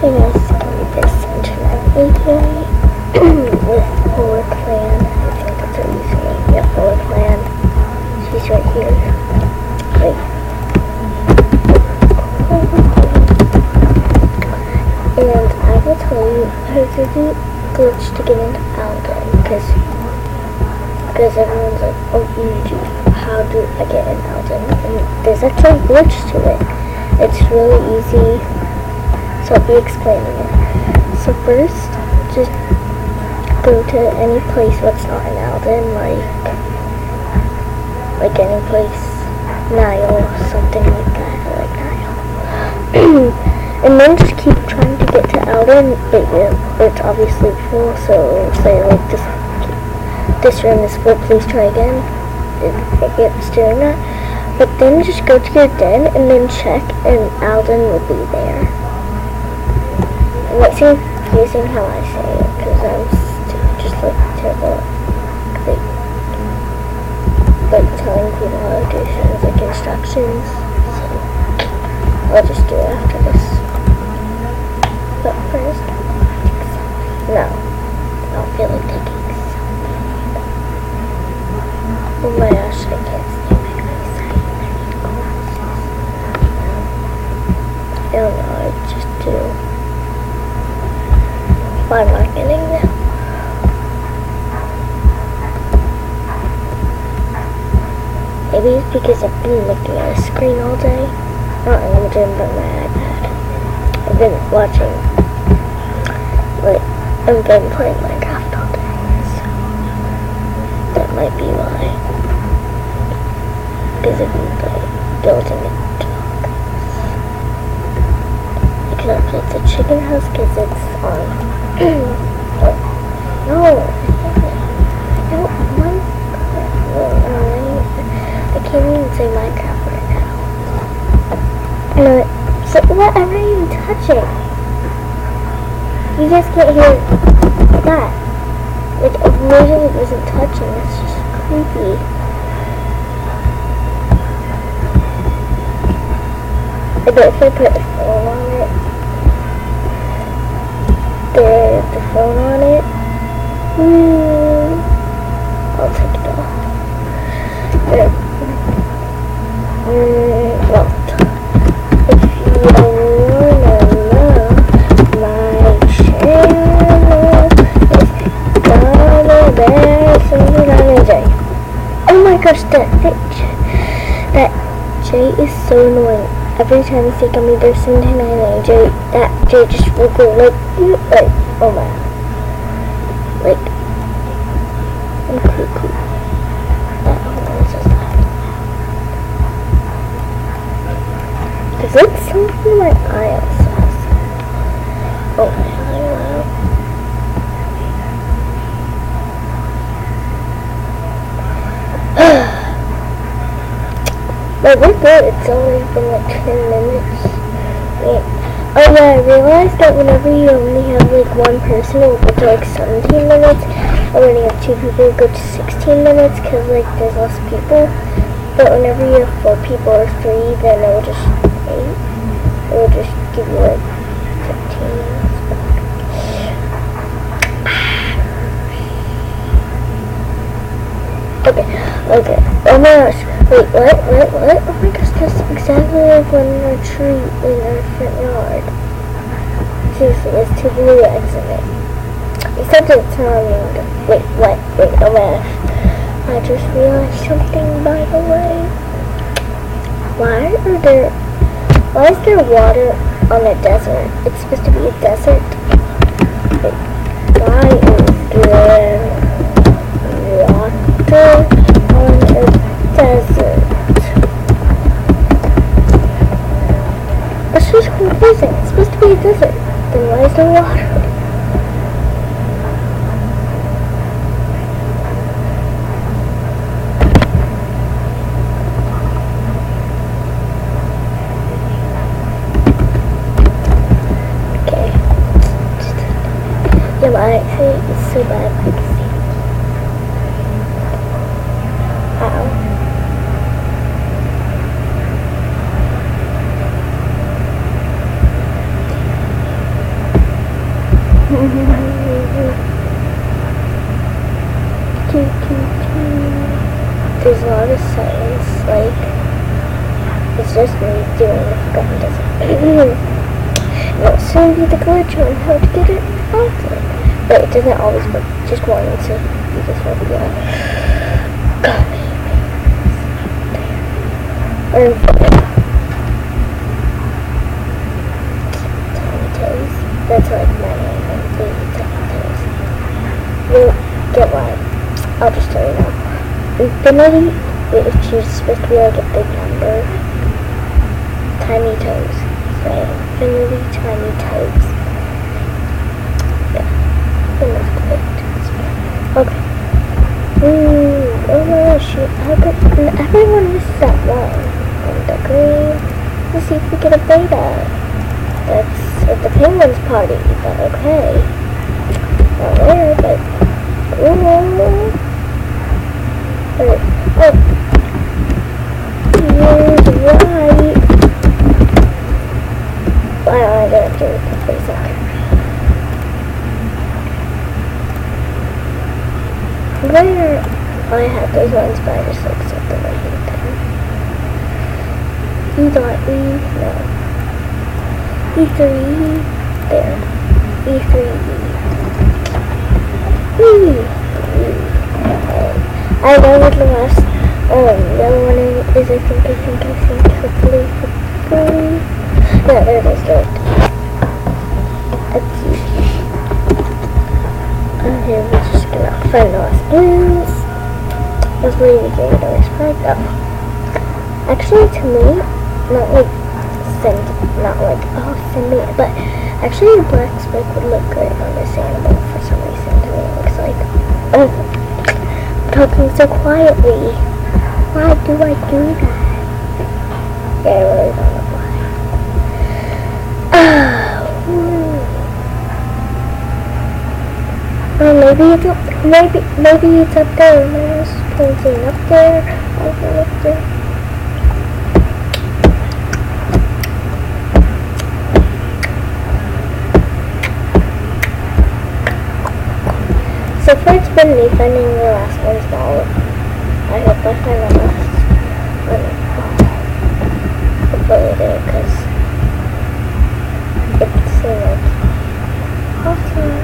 Hey guys, it's gonna be this internet API with Polar Clan. I think that's her username. Yeah, Polar Clan. She's right here. Wait. And I will tell you how to do glitch to get into Aldan because everyone's like, oh, YouTube, how do I get in Aldan? And there's actually a glitch to it. It's really easy. So I'll be explaining it. So first, just go to any place that's not in Aldan, like any place, Nile, something like that, like Nile. And then just keep trying to get to Aldan, but it's obviously full, so say like this room is full, please try again. It's doing that. But then just go to your den and then check, and Aldan will be there. It might seem confusing how I say it, because I'm just like terrible like telling people how to do things, like instructions. So I'll just do it after this. But first, no, I don't feel like taking selfie. Oh my gosh, I can't see my eyesight. I need glasses. I don't know, I just do. I'm not getting them. Maybe it's because I've been looking at a screen all day. Not in the gym, but my iPad. I've been watching, I've been playing Minecraft all day, so that might be why. Because I've been building a dog. Except it's a chicken house because it's on. No, I can't even say Minecraft right now. No, so what am I even touching? You guys can't hear that. Like, I literally wasn't touching. It's just creepy. I bet if I put a phone on it, the phone on it, I'll take it off. Well, if you wanna know, my channel is Gonna Bear 79AJ. Oh my gosh, that J is so annoying. Every time you say Gummy Bear 79AJ, that J just will go like, oh my, I'm cuckoo. That always does that. Because it's something in my eye also. Oh my eye, wow. But we're good. It's only been like 10 minutes. Wait. Oh yeah, I realized that whenever you only have like one person, it will go to like 17 minutes. And when you have two people, it will go to 16 minutes because like there's less people. But whenever you have 4 people or 3, then it will just give you like 15 minutes. Okay. Oh my gosh. Wait, what? Oh my gosh, that's exactly like one in our tree in our front yard. Seriously, there's 2 blue eggs in it. Except it's not even. Wait, what? Wait, oh my gosh. I just realized something, by the way. Why is there water on a desert? It's supposed to be a desert. Wait, why is there water on a desert? That's just confusing. It's supposed to be a desert. Then why is there water? Okay. Yeah, my eyesight is so bad I can see. Ow. There's a lot of silence, like, it's just me doing the forgotten doesn't. It'll soon be the glitch on how to get it out there. But it doesn't always work, just wanting to be this one. God, Tiny Toes. That's like my name, and Tiny Toes. You'll get why. I'll just tell you now. Infinity, which is supposed to be like a big number. Tiny Toes. So, infinity tiny toes. Yeah. Almost correct. Okay. Ooh, oh my gosh, how could everyone misses that one? And the green. Let's see if we get a beta. That's at the penguins party, but okay. Not there, but ooh. Oh, here's white. I didn't do it for a second. Where I had those ones, but I just like set them right here. E.E, no. E3, there. E3, I know what the last, the other one is, I think, hopefully. No, there it is, right. Let's see. Okay, we're just gonna find the last blues. Hopefully we can get a respect. Oh. Actually, to me, not like, send me, but actually a black speck would look great on this animal for some reason. To me, it looks like, I'm talking so quietly. Why do I do that? Yeah, I really don't know why. Well, maybe it's up. Maybe it's up there. Maybe it's pointing up there. I'll go up there. So far, it's been me finding the last one's ball. I hope I find the last one. Hopefully I do, because it's like awesome.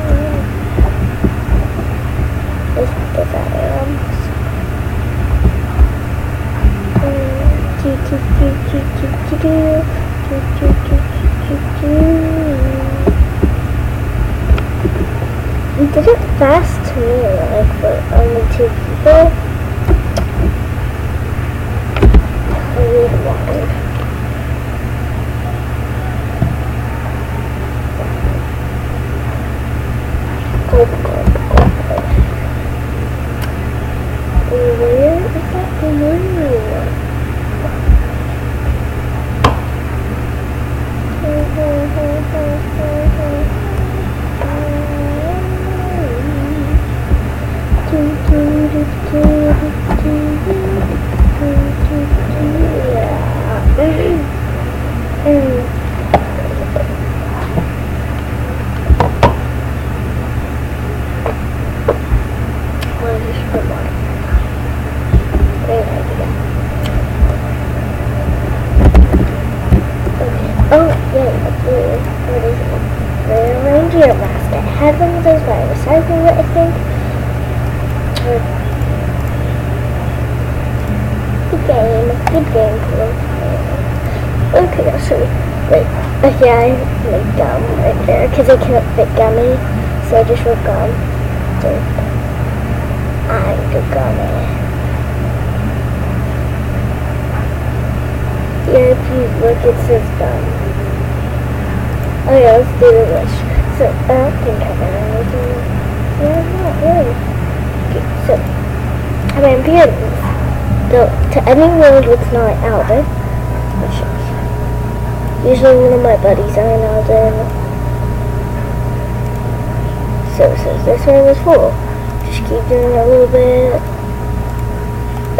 Let's get that You did it fast to me, like for only 2 people. I need one. Go. Where is that blue? Reindeer basket. I had one of those by recycling it, I think. Good game, cool. Okay, I'll show you. Wait, yeah, I made gum right there, because I can't fit gummy, so I just wrote gum. So, I'm the gummy. Yeah, if you look, it says gum. Okay, let's do the wish. So, I don't think I have anything. Yeah, not really. Okay, so, I'm ambulance. To anyone that's not Aldan, which is usually one of my buddies on Aldan. So this one was full. Just keep doing it a little bit.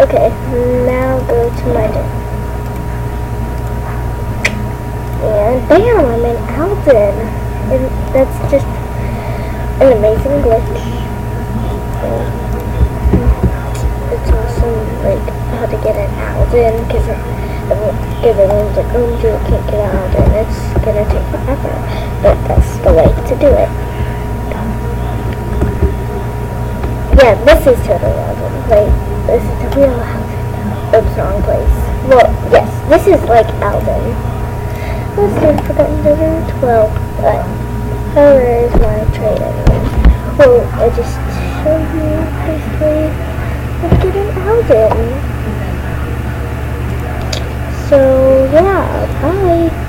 Okay, now go to my den. And bam, I'm in Aldan. And that's just an amazing glitch. It's awesome, like, how to get an Aldan, because everyone's like, oh, you can't get an Aldan, it's gonna take forever, but that's the way to do it. Yeah, this is totally Aldan, like, this is the real Aldan. Oops, wrong place. Well, yes, this is like Aldan. Let's do Forgotten Desert 12, but where is my trade anyway? Well, I just showed you basically how to get an Aldan. So, yeah, bye.